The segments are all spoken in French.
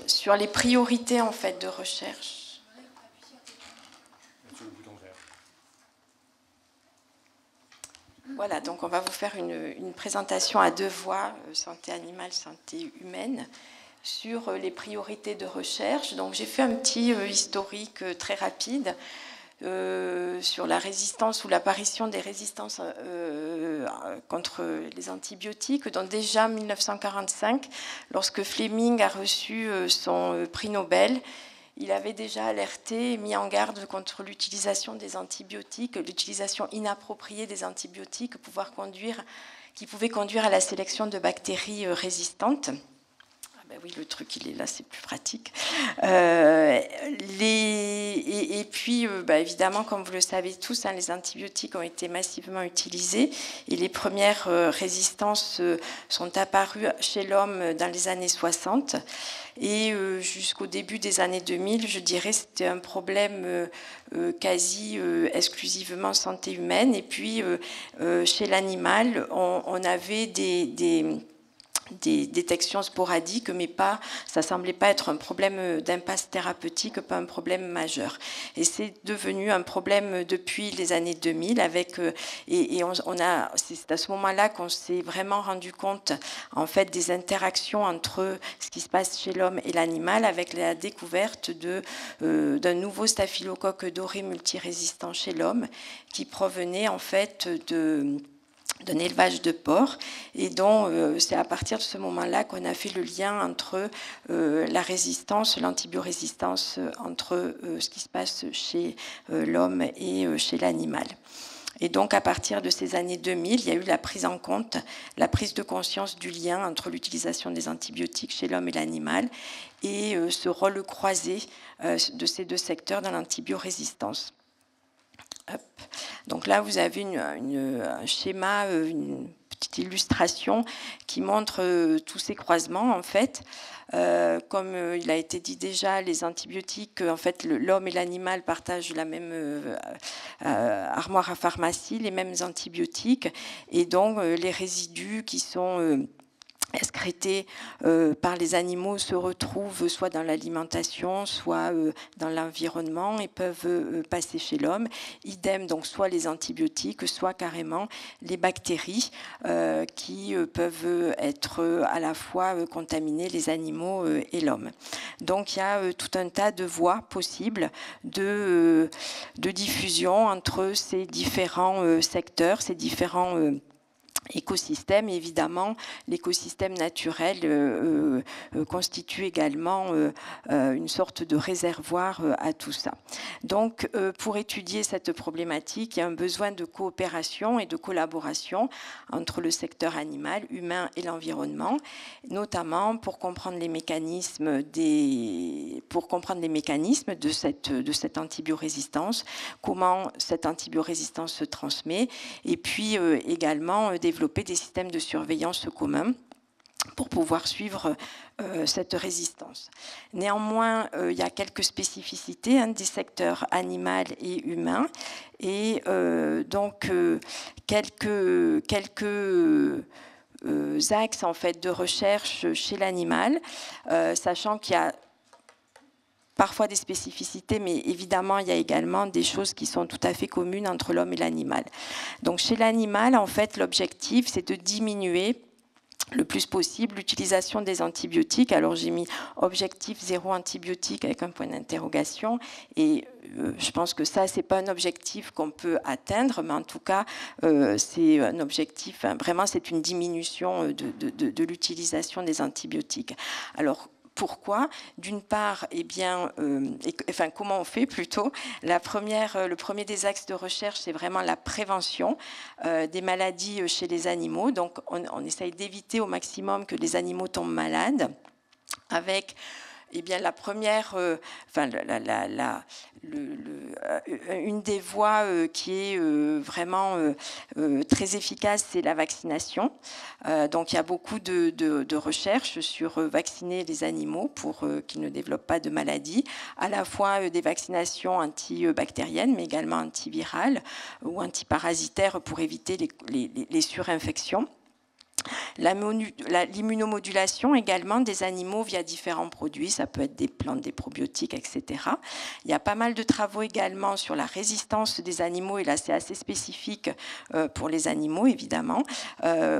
sur les priorités en fait de recherche. Voilà, donc on va vous faire une présentation à deux voix, santé animale, santé humaine, sur les priorités de recherche. Donc j'ai fait un petit historique très rapide sur la résistance ou l'apparition des résistances contre les antibiotiques. Donc déjà en 1945, lorsque Fleming a reçu son prix Nobel, il avait déjà alerté et mis en garde contre l'utilisation des antibiotiques, l'utilisation inappropriée des antibiotiques qui pouvait conduire à la sélection de bactéries résistantes. Ben oui, le truc, il est là, c'est plus pratique. Et puis, évidemment, comme vous le savez tous, hein, les antibiotiques ont été massivement utilisés et les premières résistances sont apparues chez l'homme dans les années 60. Et jusqu'au début des années 2000, je dirais, c'était un problème quasi exclusivement santé humaine. Et puis, chez l'animal, on avait des détections sporadiques, mais ça semblait pas être un problème d'impasse thérapeutique, pas un problème majeur. Et c'est devenu un problème depuis les années 2000 c'est à ce moment-là qu'on s'est vraiment rendu compte en fait des interactions entre ce qui se passe chez l'homme et l'animal, avec la découverte d'un nouveau staphylocoque doré multirésistant chez l'homme qui provenait en fait d'un élevage de porcs, et donc c'est à partir de ce moment-là qu'on a fait le lien entre la résistance, l'antibiorésistance, entre ce qui se passe chez l'homme et chez l'animal. Et donc à partir de ces années 2000, il y a eu la prise de conscience du lien entre l'utilisation des antibiotiques chez l'homme et l'animal, et ce rôle croisé de ces deux secteurs dans l'antibiorésistance. Hop. Donc là, vous avez un schéma, une petite illustration qui montre tous ces croisements, en fait. Comme il a été dit déjà, les antibiotiques, en fait, l'homme et l'animal partagent la même armoire à pharmacie, les mêmes antibiotiques, et donc les résidus qui sont excrétés par les animaux se retrouvent soit dans l'alimentation, soit dans l'environnement, et peuvent passer chez l'homme. Idem, donc soit les antibiotiques, soit carrément les bactéries qui peuvent être à la fois contaminer les animaux et l'homme. Donc il y a tout un tas de voies possibles de diffusion entre ces différents secteurs, ces différents écosystème. Évidemment, l'écosystème naturel constitue également une sorte de réservoir à tout ça. Donc, pour étudier cette problématique, il y a un besoin de coopération et de collaboration entre le secteur animal, humain et l'environnement, notamment pour comprendre les mécanismes de cette antibiorésistance, comment cette antibiorésistance se transmet, et puis également développer des systèmes de surveillance communs pour pouvoir suivre cette résistance. Néanmoins, il y a quelques spécificités des secteurs animal et humain, et donc quelques axes en fait de recherche chez l'animal, sachant qu'il y a parfois des spécificités, mais évidemment, il y a également des choses qui sont tout à fait communes entre l'homme et l'animal. Donc, chez l'animal, en fait, l'objectif, c'est de diminuer le plus possible l'utilisation des antibiotiques. Alors, j'ai mis objectif 0 antibiotique avec un point d'interrogation, et je pense que ça, c'est pas un objectif qu'on peut atteindre, mais en tout cas, c'est un objectif, vraiment, c'est une diminution de l'utilisation des antibiotiques. Alors, pourquoi? D'une part, comment on fait plutôt? Le premier des axes de recherche, c'est vraiment la prévention des maladies chez les animaux. Donc, on essaye d'éviter au maximum que les animaux tombent malades avec la première, une des voies qui est vraiment très efficace, c'est la vaccination. Donc, il y a beaucoup de recherches sur vacciner les animaux pour qu'ils ne développent pas de maladies, à la fois des vaccinations antibactériennes, mais également antivirales ou antiparasitaires pour éviter les surinfections. L'immunomodulation également des animaux via différents produits, ça peut être des plantes, des probiotiques, etc. Il y a pas mal de travaux également sur la résistance des animaux, et là c'est assez spécifique pour les animaux évidemment.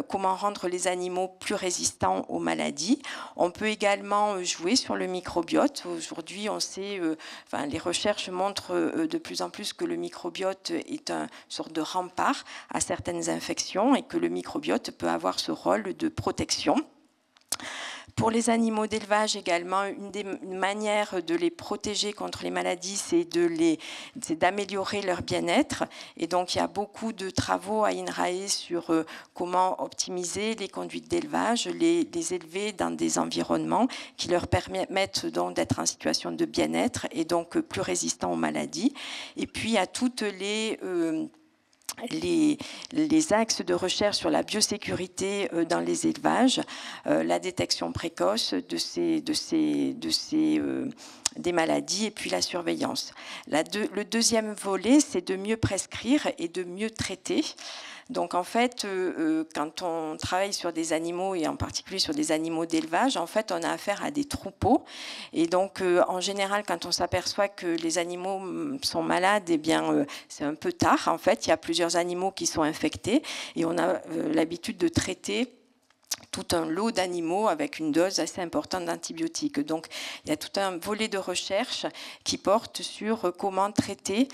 Comment rendre les animaux plus résistants aux maladies. On peut également jouer sur le microbiote. Aujourd'hui, on sait, les recherches montrent de plus en plus que le microbiote est une sorte de rempart à certaines infections et que le microbiote peut avoir ce rôle de protection. Pour les animaux d'élevage également, une des manières de les protéger contre les maladies, c'est d'améliorer leur bien-être. Et donc, il y a beaucoup de travaux à INRAE sur comment optimiser les conduites d'élevage, les élever dans des environnements qui leur permettent donc d'être en situation de bien-être et donc plus résistants aux maladies. Et puis, il y a toutes les axes de recherche sur la biosécurité dans les élevages, la détection précoce des maladies et puis la surveillance. Le deuxième volet, c'est de mieux prescrire et de mieux traiter. Donc en fait, quand on travaille sur des animaux et en particulier sur des animaux d'élevage, en fait, on a affaire à des troupeaux. Et donc, en général, quand on s'aperçoit que les animaux sont malades, eh bien, c'est un peu tard. En fait, il y a plusieurs animaux qui sont infectés et on a l'habitude de traiter tout un lot d'animaux avec une dose assez importante d'antibiotiques. Donc, il y a tout un volet de recherche qui porte sur comment traiter,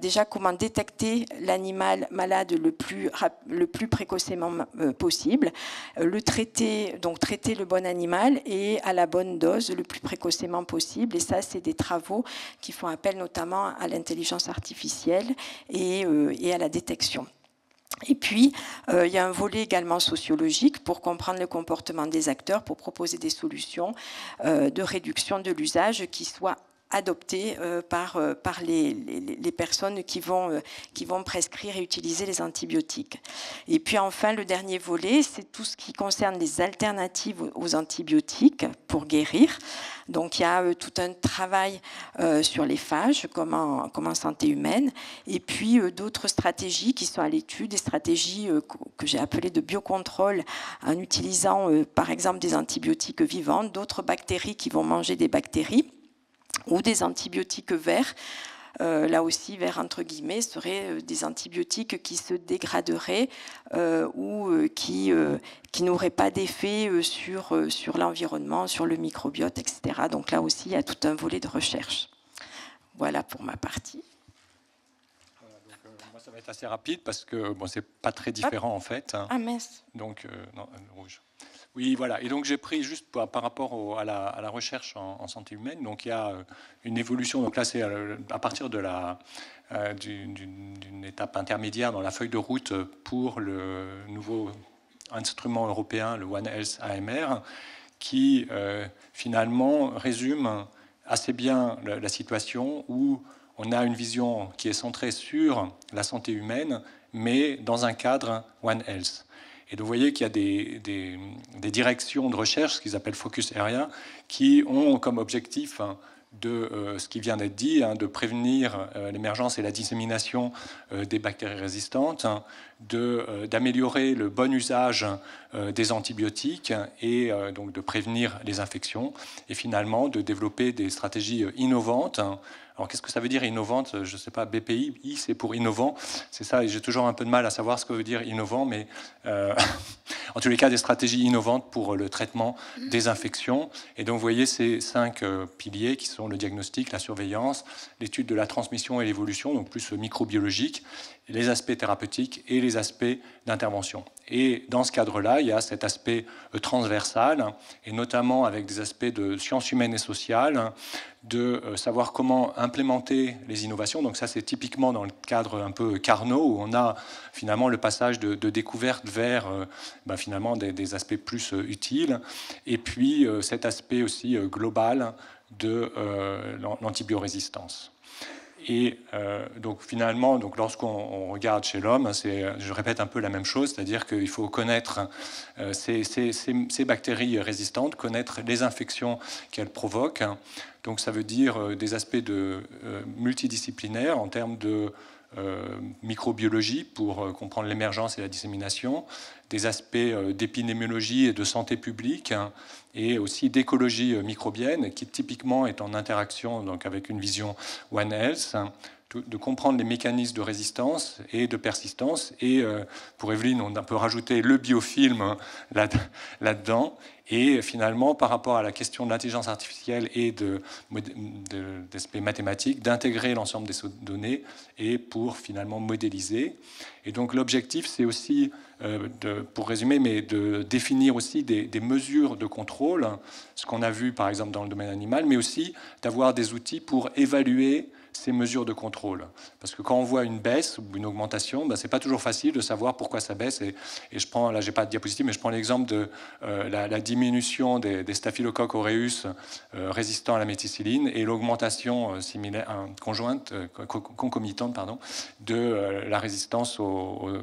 déjà comment détecter l'animal malade le plus précocement possible, donc traiter le bon animal et à la bonne dose le plus précocement possible. Et ça, c'est des travaux qui font appel notamment à l'intelligence artificielle et à la détection. Et puis, il y a un volet également sociologique pour comprendre le comportement des acteurs, pour proposer des solutions de réduction de l'usage qui soient adoptées par les personnes qui vont prescrire et utiliser les antibiotiques. Et puis enfin, le dernier volet, c'est tout ce qui concerne les alternatives aux antibiotiques pour guérir. Donc il y a tout un travail sur les phages comme en santé humaine et puis d'autres stratégies qui sont à l'étude, des stratégies que j'ai appelées de biocontrôle en utilisant par exemple des antibiotiques vivants, d'autres bactéries qui vont manger des bactéries ou des antibiotiques verts. Là aussi, verts entre guillemets, seraient des antibiotiques qui se dégraderaient ou qui n'auraient pas d'effet sur l'environnement, sur le microbiote, etc. Donc là aussi, il y a tout un volet de recherche. Voilà pour ma partie. Moi, ça va être assez rapide parce que bon, c'est pas très différent en fait. Ah mince. Donc, non, rouge. Oui, voilà. Et donc j'ai pris juste par rapport à la recherche en santé humaine. Donc il y a une évolution. Donc là, c'est à partir de d'une étape intermédiaire dans la feuille de route pour le nouveau instrument européen, le One Health AMR, qui finalement résume assez bien la situation où on a une vision qui est centrée sur la santé humaine, mais dans un cadre One Health. Et donc, vous voyez qu'il y a des directions de recherche, ce qu'ils appellent Focus Area, qui ont comme objectif de ce qui vient d'être dit, de prévenir l'émergence et la dissémination des bactéries résistantes, d'améliorer le bon usage des antibiotiques et donc de prévenir les infections, et finalement de développer des stratégies innovantes. Alors, qu'est-ce que ça veut dire innovante? Je ne sais pas, BPI, I, c'est pour innovant. C'est ça, et j'ai toujours un peu de mal à savoir ce que veut dire innovant, mais en tous les cas, des stratégies innovantes pour le traitement des infections. Et donc, vous voyez ces 5 piliers qui sont le diagnostic, la surveillance, l'étude de la transmission et l'évolution, donc plus microbiologique, les aspects thérapeutiques et les aspects d'intervention. Et dans ce cadre-là, il y a cet aspect transversal, et notamment avec des aspects de sciences humaines et sociales, de savoir comment implémenter les innovations. Donc ça, c'est typiquement dans le cadre un peu Carnot, où on a finalement le passage de découverte vers finalement des aspects plus utiles. Et puis cet aspect aussi global de l'antibiorésistance. Et donc finalement, donc lorsqu'on regarde chez l'homme, je répète un peu la même chose, c'est-à-dire qu'il faut connaître ces bactéries résistantes, connaître les infections qu'elles provoquent. Donc ça veut dire des aspects multidisciplinaires en termes de microbiologie pour comprendre l'émergence et la dissémination, des aspects d'épidémiologie et de santé publique, hein, et aussi d'écologie microbienne, qui typiquement est en interaction donc, avec une vision One Health, hein, de comprendre les mécanismes de résistance et de persistance. Et pour Evelyne, on peut rajouter le biofilm là-dedans. Et finalement, par rapport à la question de l'intelligence artificielle et d'aspects mathématiques, d'intégrer l'ensemble des données et pour finalement modéliser. Et donc l'objectif, c'est aussi, pour résumer, mais de définir aussi des mesures de contrôle, ce qu'on a vu par exemple dans le domaine animal, mais aussi d'avoir des outils pour évaluer ces mesures de contrôle. Parce que quand on voit une baisse ou une augmentation, ben, ce n'est pas toujours facile de savoir pourquoi ça baisse. Et je prends, là, je n'ai pas de diapositive, mais je prends l'exemple de la diminution des staphylocoques aureus résistants à la méticilline et l'augmentation conjointe, concomitante pardon, de la résistance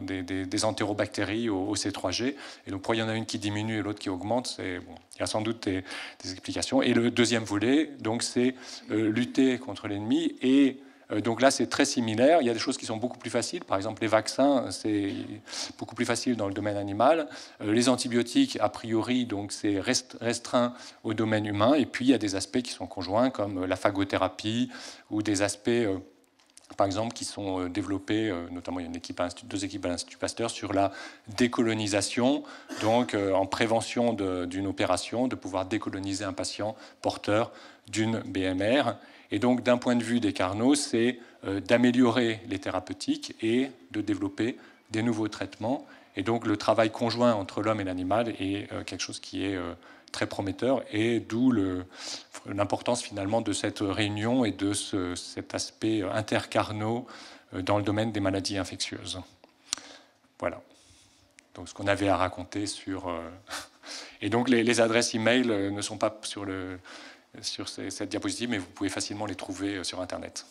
des entérobactéries au C3G. Et donc, pourquoi il y en a une qui diminue et l'autre qui augmente, bon, il y a sans doute des explications. Et le deuxième volet, donc, c'est lutter contre l'ennemi. Et donc là, c'est très similaire. Il y a des choses qui sont beaucoup plus faciles. Par exemple, les vaccins, c'est beaucoup plus facile dans le domaine animal. Les antibiotiques, a priori, donc c'est restreint au domaine humain. Et puis, il y a des aspects qui sont conjoints, comme la phagothérapie ou des aspects... par exemple, qui sont développés, notamment il y a deux équipes à l'Institut Pasteur, sur la décolonisation, donc en prévention d'une opération, de pouvoir décoloniser un patient porteur d'une BMR. Et donc, d'un point de vue des Carnot, c'est d'améliorer les thérapeutiques et de développer des nouveaux traitements. Et donc, le travail conjoint entre l'homme et l'animal est quelque chose qui est très prometteur, et d'où l'importance finalement de cette réunion et de cet aspect intercarnot dans le domaine des maladies infectieuses. Voilà. Donc, ce qu'on avait à raconter sur... Et donc, les adresses e-mail ne sont pas sur cette diapositive, mais vous pouvez facilement les trouver sur Internet.